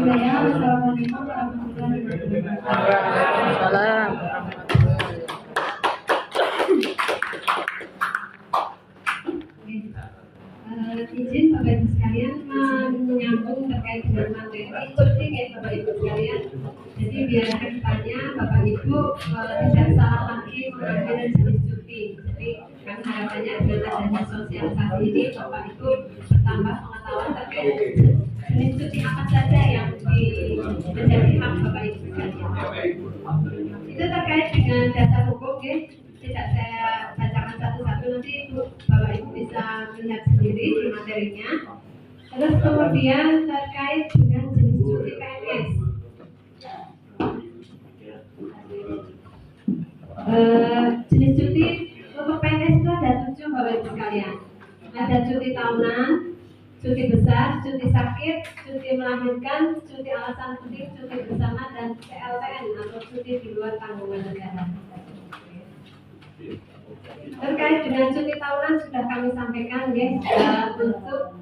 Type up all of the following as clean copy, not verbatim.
saya. Assalamualaikum warahmatullahi wabarakatuh. Waalaikumsalam. Izin Bapak Ibu sekalian menyambung terkait dengan materi cuti ya Bapak Ibu sekalian. Jadi biar kedepannya Bapak Ibu tidak salah lagi mengambil jenis cuti. Jadi kami harapannya dengan adanya sosialisasi ini Bapak Ibu bertambah pengetahuan terkait jenis cuti apa saja yang menjadi hak Bapak Ibu sekalian. Itu terkait dengan dasar hukum ya. Tidak saya bacakan satu-satu, nanti Bapak Ibu bisa melihat sendiri di materinya. Terus kemudian terkait dengan jenis cuti PNS. Jenis cuti untuk PNS itu ada 7 Bapak Ibu sekalian. Ada cuti tahunan, cuti besar, cuti sakit, cuti melahirkan, cuti alasan penting, cuti bersama, dan PLTN atau cuti di luar tanggungan negara. Terkait dengan cuti tahunan sudah kami sampaikan ya, untuk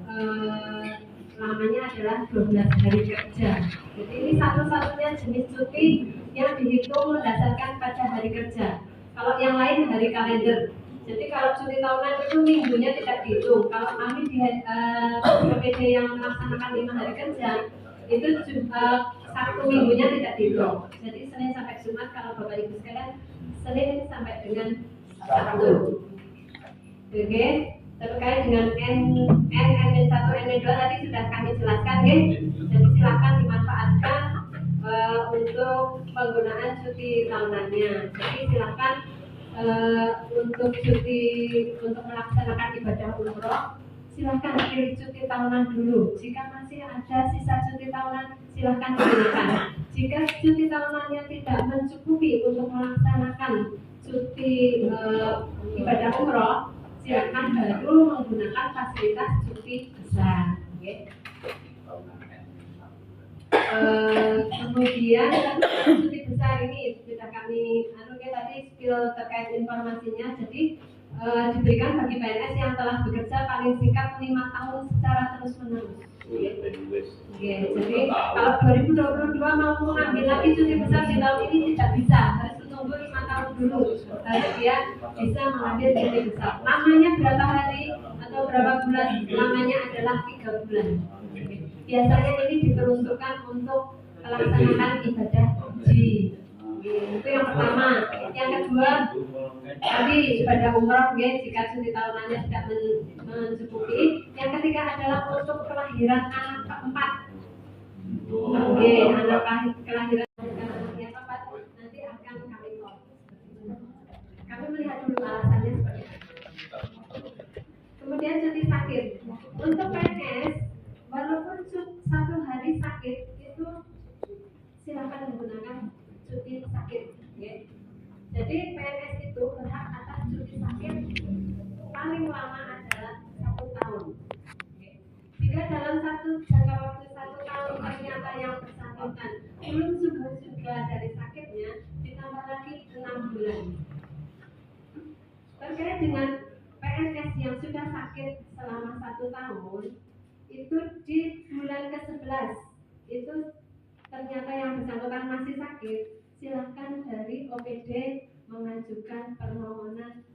namanya adalah 12 hari kerja. Jadi ini satu-satunya jenis cuti yang dihitung berdasarkan pada hari kerja. Kalau yang lain hari kalender. Jadi kalau cuti tahunan itu minggunya tidak dihitung. Kalau kami di PPD yang melaksanakan 5 hari kerja itu Sabtu minggunya tidak dihitung. Jadi Senin sampai Jumat kalau Bapak Ibu sekalian Senin sampai dengan Sabtu. Oke, terkait dengan N1, N2 tadi sudah kami jelaskan ya. Jadi silakan dimanfaatkan untuk penggunaan cuti tahunannya. Jadi silakan untuk cuti untuk melaksanakan ibadah umroh, silakan pilih cuti tahunan dulu. Jika masih ada sisa cuti tahunan, silakan gunakan. Jika cuti tahunannya tidak mencukupi untuk melaksanakan cuti ibadah umroh, silakan baru menggunakan fasilitas cuti besar. Okay. Kemudian cuti besar ini sudah kami tadi spill terkait informasinya. Jadi diberikan bagi PNS yang telah bekerja paling singkat 5 tahun secara terus menerus. Jadi kalau 2022 mau mengambil lagi cuti besar di tahun ini tidak bisa, harus menunggu 5 tahun dulu baru dia bisa mengambil cuti besar. Lamanya berapa hari atau berapa bulan? Lamanya adalah 3 bulan. Biasanya ini diperuntukkan untuk pelaksanaan ibadah haji. Itu yang pertama. Yang kedua, tadi ibadah umroh jika cuti tahunannya tidak mencukupi. Yang ketiga adalah untuk kelahiran anak keempat. Anak kelahiran anak yang keempat nanti akan kami call. Kami melihat dulu alasannya seperti apa. Kemudian cuti sakit. Untuk PNS, walaupun 1 hari sakit itu silakan menggunakan cuti sakit. Jadi PNS itu berhak atas cuti sakit paling lama adalah 1 tahun. Jika dalam jangka waktu 1 tahun ternyata yang bersangkutan belum sembuh juga dari sakitnya, ditambah lagi 6 bulan. Terkait dengan PNS yang sudah sakit selama 1 tahun, itu di bulan ke-11 itu ternyata yang bersangkutan masih sakit, silakan dari OPD mengajukan permohonan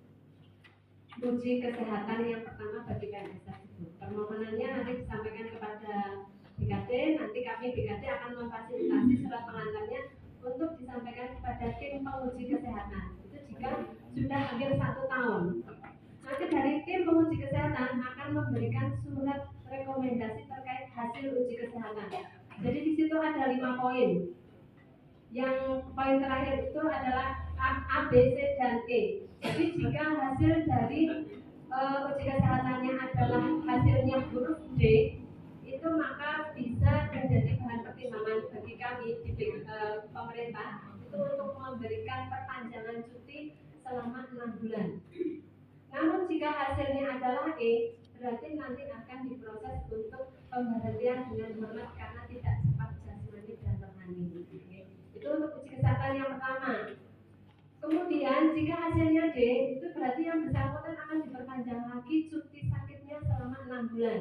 uji kesehatan yang pertama bagi PNS tersebut. Permohonannya nanti disampaikan kepada BKD, nanti kami BKD akan memfasilitasi surat pengantarnya untuk disampaikan kepada tim penguji kesehatan. Itu jika sudah hampir 1 tahun. Nanti dari tim penguji kesehatan akan memberikan surat rekomendasi terkait hasil uji kesehatan. Jadi di situ ada 5 poin. Yang poin terakhir itu adalah A, B, C, dan E. Jadi jika hasil dari uji kesehatannya adalah hasilnya huruf D, itu maka bisa menjadi bahan pertimbangan bagi kami di pemerintah itu untuk memberikan perpanjangan cuti selama 6 bulan. Namun jika hasilnya adalah E, berarti nanti akan diproses untuk pemberhentian dengan hormat karena tidak cepat jasmani dan rohani. Itu untuk uji kesehatan yang pertama. Kemudian jika hasilnya D, itu berarti yang bersangkutan akan diperpanjang lagi cuti sakitnya selama 6 bulan.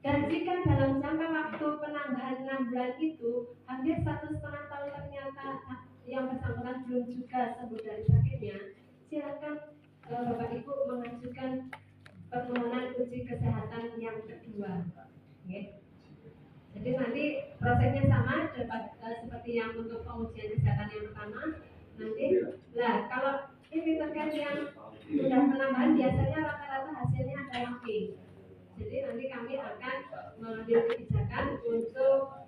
Dan jika dalam jangka waktu penambahan 6 bulan itu hampir 1,5 tahun ternyata yang bersangkutan belum juga sembuh dari sakitnya, silakan Bapak Ibu mengajukan permohonan uji kesehatan yang kedua. Okay. Jadi nanti prosesnya sama seperti yang untuk pengujian kesehatan yang pertama. Nanti, kalau ini terkait yang sudah penambahan biasanya rata-rata hasilnya adalah B. Jadi nanti kami akan mengambil kebijakan untuk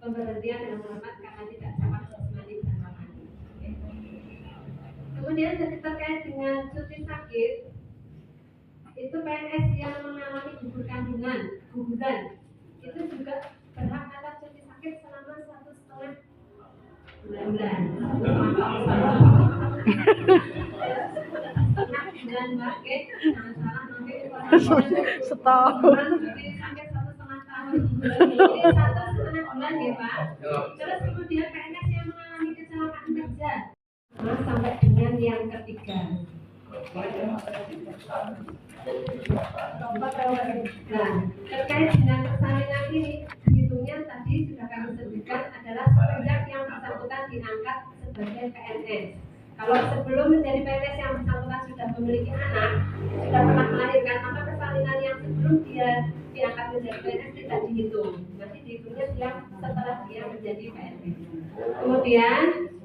pemberhentian dalam rapat karena tidak dapat jasmani dan rohani. Kemudian terkait dengan cuti sakit, itu PNS yang mengalami guguran itu juga berhak atas cuti sakit selama 1,5 bulan. Dan pakai salah nanti setahun cuti sakit 1,5 tahun. Ini 1,5 bulan ya Pak. Terus kemudian PNS yang mengalami kecelakaan kerja sampai dengan yang ketiga. Nah, terkait dengan persalinan ini, hitungnya tadi sudah kami sebutkan adalah semenjak yang bersangkutan diangkat sebagai PNS. Kalau sebelum menjadi PNS yang bersangkutan sudah memiliki anak, sudah pernah melahirkan, maka persalinan yang sebelum dia diangkat menjadi PNS tidak dihitung. Nanti dihitungnya yang setelah dia menjadi PNS. Kemudian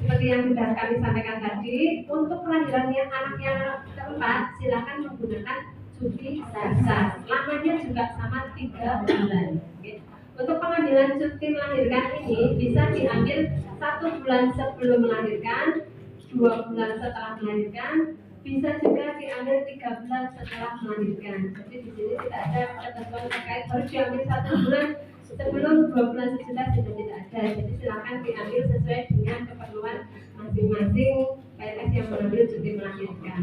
seperti yang sudah kami sampaikan tadi, untuk kelahirannya anak yang keempat, silakan menggunakan cuti dasar. Lamanya juga sama 3 bulan. Untuk pengambilan cuti melahirkan ini bisa diambil 1 bulan sebelum melahirkan, 2 bulan setelah melahirkan, bisa juga diambil 3 bulan setelah melahirkan. Jadi di sini tidak ada ketentuan terkait harus diambil 1 bulan sebelum 2 bulan sesudah, sudah tidak ada. Jadi silakan diambil sesuai dengan keperluan masing-masing PNS yang mengambil cuti melahirkan.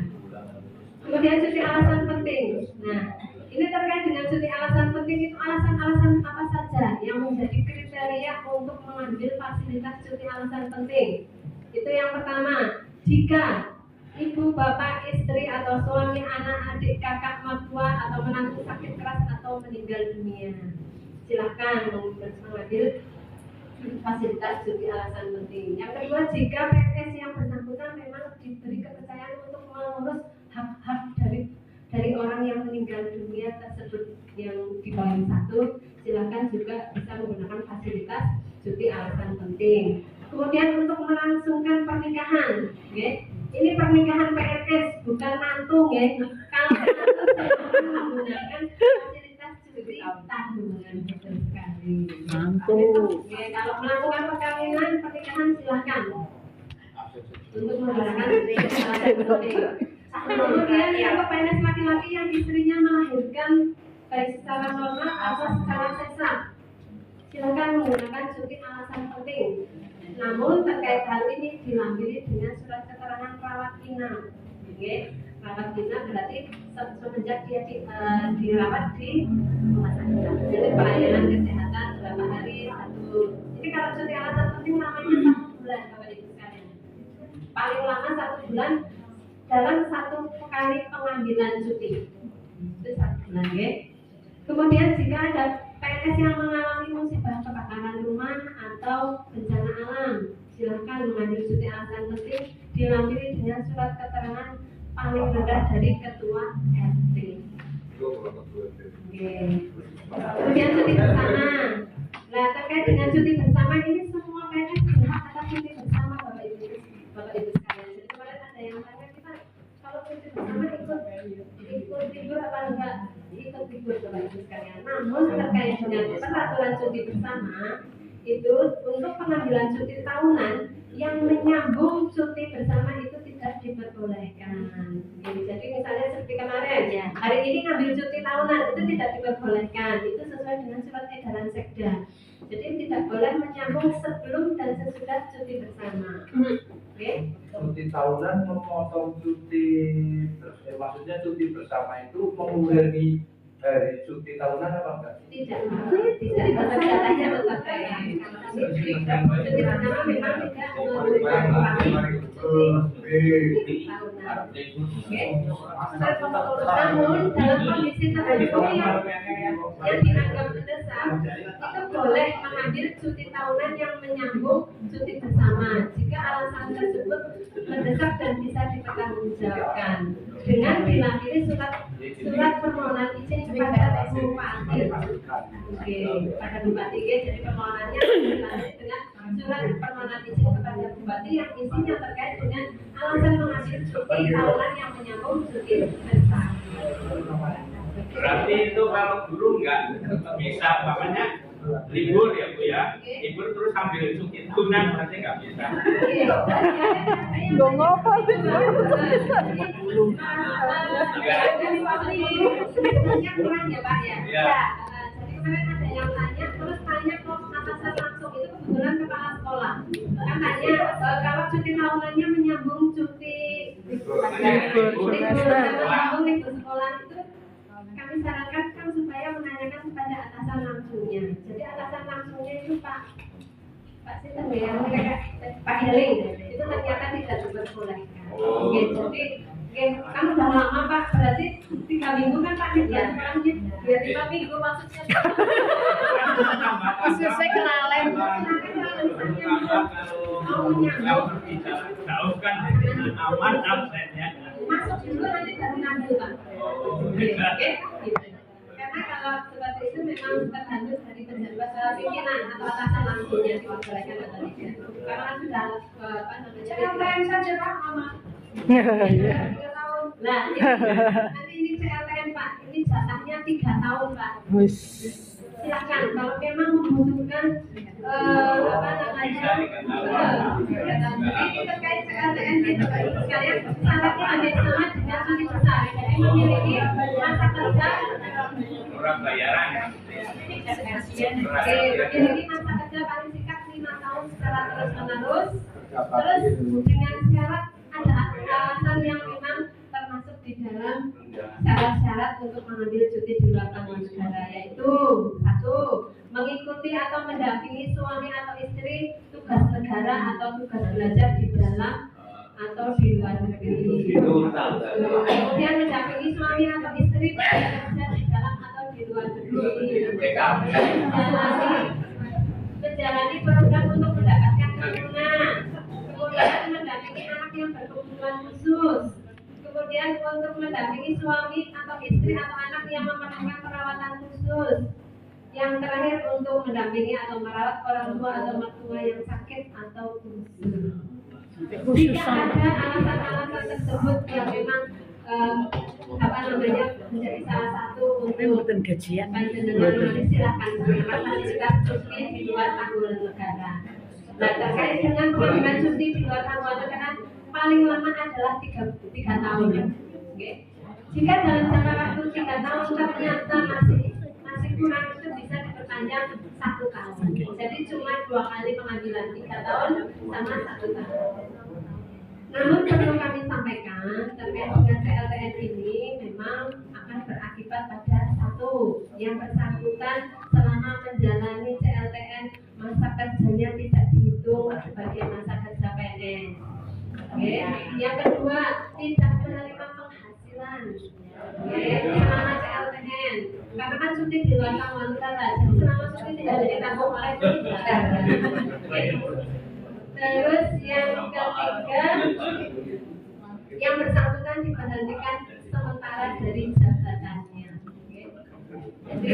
Kemudian cuti alasan penting. Nah, ini terkait dengan cuti alasan penting, itu alasan-alasan apa saja yang menjadi kriteria untuk mengambil fasilitas cuti alasan penting. Itu yang pertama, jika ibu, bapak, istri, atau suami, anak, adik, kakak, mertua, atau menantu sakit keras atau meninggal dunia, silakan mengambil fasilitas cuti alasan penting. Yang kedua, jika PNS yang bersangkutan memang diberi kepercayaan untuk mengurus hak-hak dari orang yang meninggal dunia tersebut yang di bawah 1, silakan juga bisa menggunakan fasilitas cuti alasan penting. Kemudian untuk melangsungkan pernikahan, ini pernikahan PNS bukan mantu, kalau menggunakan fasilitas cuti tabungan betul sekali. Mantu. Kalau melakukan pernikahan silakan untuk menggunakan alasan penting. Kemudian yang PNS laki-laki yang istrinya melahirkan baik secara normal atau secara sesar, silakan menggunakan cuti alasan penting. Namun terkait hal ini dilampiri dengan surat keterangan rawat inap. Rawat inap berarti semenjak dia dirawat di rumah sakit. Jadi pelayanan kesehatan berapa hari, 1. Jadi kalau cuti alasan penting namanya 1 bulan Bapak Ibu sekalian. Paling lama 1 bulan dalam 1 kali pengambilan cuti. Itu 1 bulan, Kemudian jika ada PNS yang mengalami musibah kebakaran rumah atau bencana alam, silakan mengambil cuti alasan penting dilampiri dengan surat keterangan paling rendah dari ketua RT. Kemudian cuti bersama. Nah, terkait dengan cuti bersama ini semua PNS berhak atas cuti bersama Bapak Ibu sekalian. Jadi kemarin ada yang tanya kita kalau cuti bersama ikut tidur apa enggak? Ikut tidur Bapak Ibu sekalian. Namun terkait dengan peraturan cuti bersama itu untuk pengambilan cuti tahunan yang menyambung cuti bersama itu tidak diperbolehkan. Jadi misalnya seperti kemarin, hari ini ngambil cuti tahunan itu tidak diperbolehkan. Itu sesuai dengan surat edaran Sekda. Jadi tidak boleh menyambung sebelum dan sesudah cuti bersama. Cuti tahunan memotong cuti, maksudnya cuti bersama itu mengurangi dari cuti tahunan apa enggak? Tidak, tetap datanya tetap cuti bersama memang tidak mengurangi cuti tahunan. Oke. Namun dalam kondisi tertentu yang dianggap mendesak, itu boleh mengambil cuti tahunan yang menyambung cuti bersama jika alasan tersebut mendesak dan bisa dipertanggungjawabkan dengan dilampiri surat permohonan izin kepada bupati. Oke, pada bupati jadi permohonannya dilanjut dengan surat permohonan izin kepada bupati yang isinya terkait dengan alasan mengambil cuti tahunan yang menyambung cuti bersama. Berarti itu kalau guru nggak bisa namanya libur ya Bu ya, libur terus sambil cuti tahunan berarti nggak bisa. Gak ngapa sih? Kurang ya Pak ya. Ya. Jadi kemarin ada yang tanya, terus tanya kok atasan langsung itu kebetulan kepala sekolah. Kan tanya kalau cuti tahunannya menyambung cuti libur sekolah itu kami sarankan kan supaya menanyakan kepada atasan langsungnya. Jadi atasan langsungnya itu Pak Sinten ya, Pak Heling itu ternyata tidak diperbolehkan. Jadi kamu udah lama Pak, berarti 3 minggu kan Pak ya sekolahnya? Ya 5 minggu maksudnya. Maksudnya kenalen. Kalau berbicara jauh kan aman absennya. Masuk dulu nanti baru ngambil Pak. Oke. Karena kalau seperti itu memang tergantung dari pejabat pimpinan atau atasan langsungnya diperbolehkan atau tidak. Karena sudah apa namanya? CLTN saja Pak, Mama. Nah, nanti ini CLTN Pak, ini jatahnya 3 tahun Pak. Silakan kalau memang membutuhkan apa namanya ini terkait CLTN gitu sekalian syaratnya ada sama dengan cuti besar jadi memiliki masa kerja Orang bayaran. memiliki masa kerja paling singkat 5 tahun secara terus menerus terus dengan syarat ada alasan yang memang termasuk di dalam syarat-syarat untuk mengambil cuti di luar tanggungan negara yaitu 1. Mengikuti atau mendampingi suami atau istri tugas negara atau tugas belajar di dalam atau di luar negeri. Kemudian mendampingi suami atau istri bekerja di dalam atau di luar negeri. Menjalani program untuk mendapatkan keturunan. Kemudian mendampingi anak yang berkebutuhan khusus. Kemudian untuk mendampingi suami atau istri atau anak yang memerlukan perawatan khusus. Yang terakhir untuk mendampingi atau merawat orang tua atau mertua yang sakit atau khusus. Jika ada alasan-alasan tersebut yang memang apa namanya menjadi salah satu untuk gajian. silakan fasilitas cuti di luar tanggungan negara. Nah terkait dengan pembagian cuti di luar tanggungan negara paling lama adalah 3 tahun. Okay. Jika dalam jangka waktu 3 tahun ternyata masih kurang itu bisa diperpanjang 1 tahun. Jadi cuma 2 kali pengambilan 3 tahun sama 1 tahun. Namun perlu kami sampaikan terkait dengan CLTN ini memang akan berakibat pada 1 yang bersangkutan selama menjalani CLTN masa kerjanya tidak dihitung sebagai masa kerja PNS. Okay. Yang kedua, tidak menerima penghasilan selama CLTN karena kan cuti di luar tanggungan negara, jadi selama cuti tidak ada ditanggung oleh negara. Terus yang ketiga, yang bersangkutan diberhentikan sementara dari jabatannya. Jadi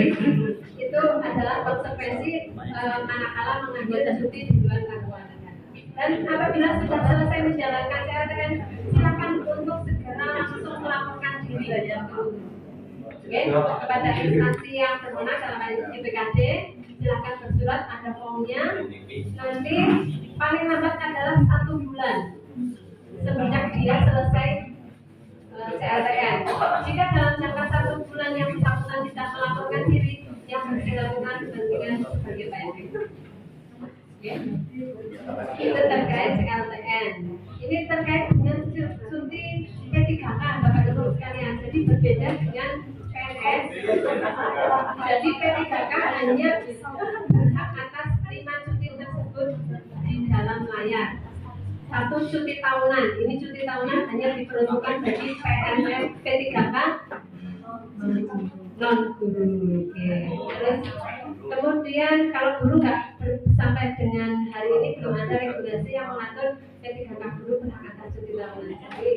itu adalah konsekuensi manakala mengambil cuti di luar tanggungan negara. Dan apabila sudah selesai menjalankan CLTN, silakan untuk segera langsung melaporkan diri kepada instansi yang berwenang dalam hal ini BPKD. Silakan bersurat, ada formnya. Nanti paling lambat adalah 1 bulan semenjak dia selesai CLTN. Jika dalam jangka 1 bulan yang bersangkutan tidak melaporkan diri, yang harus dilakukan diberhentikan sebagai PNS. Itu terkait CLTN. Ini terkait dengan cuti P3K Bapak Ibu sekalian. Jadi berbeda dengan PNS. Jadi P3K hanya berhak atas 5 cuti tersebut di dalam layar. satu cuti tahunan. Ini cuti tahunan hanya diperuntukkan bagi PNS P3K non guru. Terus kemudian kalau guru nggak sampai dengan hari ini belum ada regulasi yang mengatur P3K guru berhak atas cuti tahunan. Jadi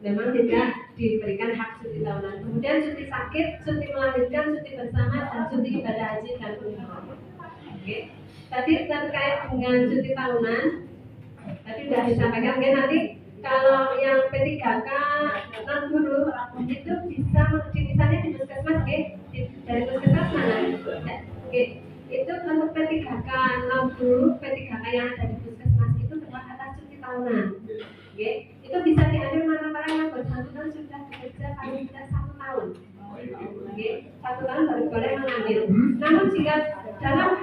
memang tidak diberikan hak cuti tahunan. Kemudian cuti sakit, cuti melahirkan, cuti bersama, dan cuti ibadah haji dan umroh. Oke. Tadi terkait dengan cuti tahunan, tadi sudah disampaikan. Nanti kalau yang P3K non guru itu bisa misalnya di puskesmas, dari puskesmas mana? Itu untuk P3K non guru, P3K yang ada di puskesmas itu berhak atas cuti tahunan. Itu bisa diambil mana yang bersangkutan sudah bekerja paling tidak 1 tahun. 1 tahun baru boleh mengambil. Namun jika dalam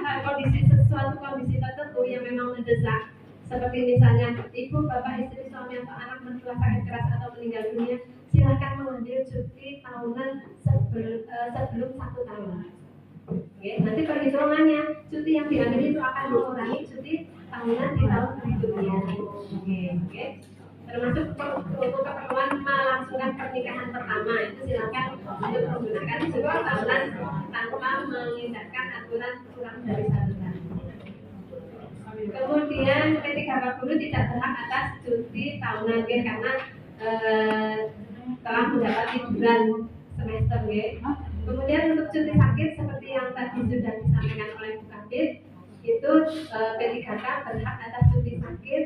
suatu kondisi tertentu yang memang mendesak, seperti misalnya ibu, bapak, istri, suami atau anak mertua sakit keras atau meninggal dunia, silakan mengambil cuti tahunan sebelum 1 tahun. Nanti perhitungannya cuti yang diambil itu akan mengurangi cuti tahunan di tahun berikutnya. Termasuk untuk keperluan melangsungkan pernikahan pertama, itu silakan untuk menggunakan cuti tahunan tanpa mengindahkan aturan kurang dari 1 tahun. Kemudian P3K guru tidak berhak atas cuti tahunan karena telah mendapat liburan semester. Kemudian untuk cuti sakit seperti yang tadi sudah disampaikan oleh Bu Kabid, itu P3K berhak atas cuti sakit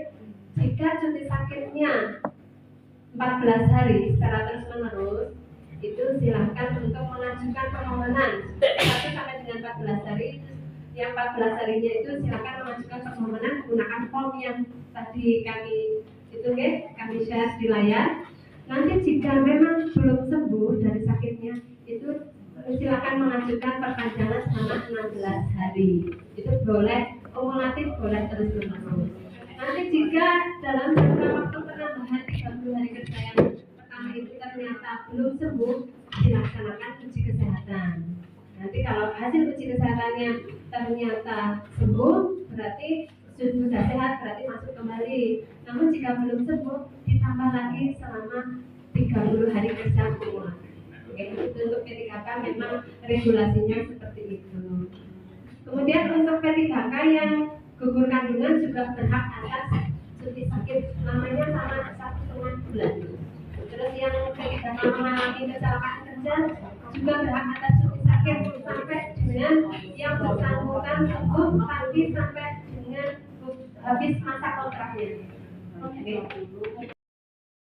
jika cuti sakitnya 14 hari secara terus menerus. Itu silahkan untuk mengajukan permohonan 1 sampai dengan 14 hari. Yang 14 harinya itu silakan mengajukan permohonan menggunakan form yang tadi kami share di layar. Nanti jika memang belum sembuh dari sakitnya, itu silakan mengajukan perpanjangan selama 16 hari. Itu boleh kumulatif, boleh terus menerus. Nanti jika dalam jangka waktu penambahan 30 hari kerja yang pertama itu ternyata belum sembuh, dilaksanakan uji kesehatan. Nanti kalau hasil uji kesehatannya ternyata sembuh, berarti sudah sehat, berarti masuk kembali. Namun jika belum sembuh, ditambah lagi selama 30 hari kerja kumulatif. Untuk P3K memang regulasinya seperti itu. Kemudian untuk P3K yang gugur kandungan juga berhak atas cuti sakit, namanya sama 1,5 bulan. Terus yang P3K mengalami kecelakaan kerja juga berhak atas cuti sakit sampai dengan yang bersangkutan sembuh, tapi sampai dengan habis masa kontraknya.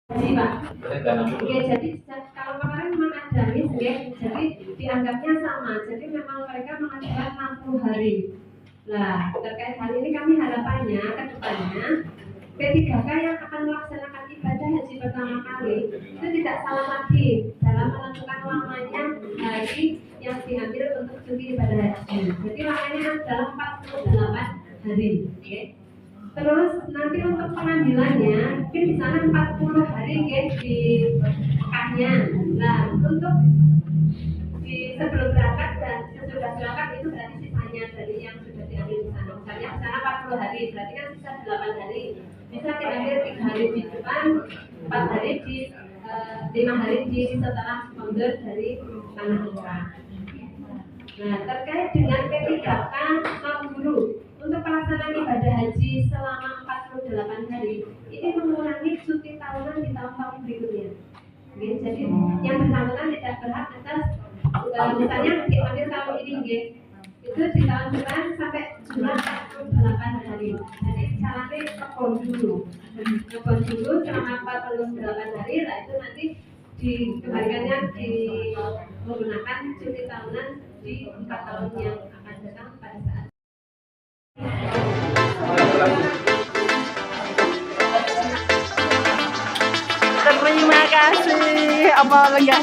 Jadi Pak, jadi kalau kemarin memang ada jadi dianggapnya sama. Jadi memang mereka mengajukan 60 hari. Nah, terkait hal ini kami harapannya ke depannya P3K yang akan melaksanakan ibadah haji pertama kali itu tidak salah lagi dalam menentukan lamanya hari yang diambil untuk cuti ibadah haji. Jadi lamanya adalah 48 hari. Terus nanti untuk pengambilannya mungkin di sana 40 hari di Mekahnya. Nah, untuk di sebelum berangkat dan sesudah berangkat itu berarti sisanya dari yang sudah diambil di sana. Misalnya di sana 40 hari, berarti kan sisa 8 hari. Bisa diambil 3 hari di depan, 4 hari di 5 hari di setelah mundur dari tanah umrah. Nah, terkait dengan P3K non guru untuk pelaksanaan ibadah haji selama 48 hari ini mengurangi cuti tahunan di tahun-tahun berikutnya. Jadi yang bersangkutan tidak berhak atas misalnya diambil tahun ini itu di tahun depan sampai jumlah 48 hari. Jadi caranya kebon dulu selama 48 hari, lah itu nanti dikembalikannya menggunakan cuti tahunan di 4 tahun yang akan datang pada saat. Terima kasih, apa lenggah